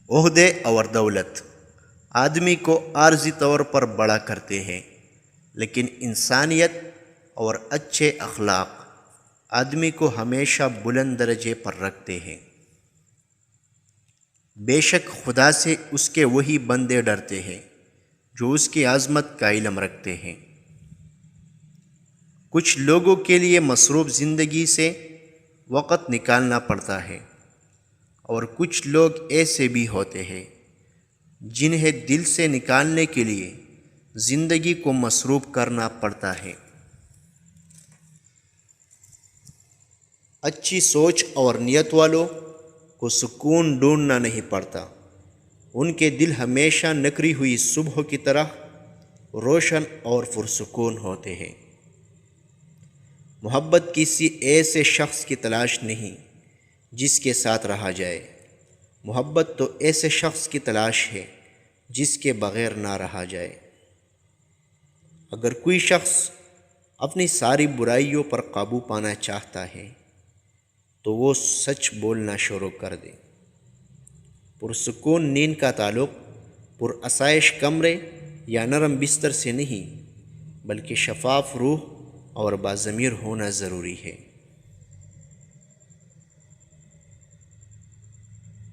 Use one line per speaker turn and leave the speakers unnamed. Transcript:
عہدے اور دولت آدمی کو عارضی طور پر بڑا کرتے ہیں، لیکن انسانیت اور اچھے اخلاق آدمی کو ہمیشہ بلند درجے پر رکھتے ہیں۔ بے شک خدا سے اس کے وہی بندے ڈرتے ہیں جو اس کی عظمت کا علم رکھتے ہیں۔ کچھ لوگوں کے لیے مصروف زندگی سے وقت نکالنا پڑتا ہے، اور کچھ لوگ ایسے بھی ہوتے ہیں جنہیں دل سے نکالنے کے لیے زندگی کو مصروف کرنا پڑتا ہے۔ اچھی سوچ اور نیت والوں کو سکون ڈھونڈنا نہیں پڑتا، ان کے دل ہمیشہ نکری ہوئی صبح کی طرح روشن اور پرسکون ہوتے ہیں۔ محبت کسی ایسے شخص کی تلاش نہیں جس کے ساتھ رہا جائے، محبت تو ایسے شخص کی تلاش ہے جس کے بغیر نہ رہا جائے۔ اگر کوئی شخص اپنی ساری برائیوں پر قابو پانا چاہتا ہے تو وہ سچ بولنا شروع کر دے۔ پرسکون نیند کا تعلق پرآسائش کمرے یا نرم بستر سے نہیں، بلکہ شفاف روح اور باضمیر ہونا ضروری ہے۔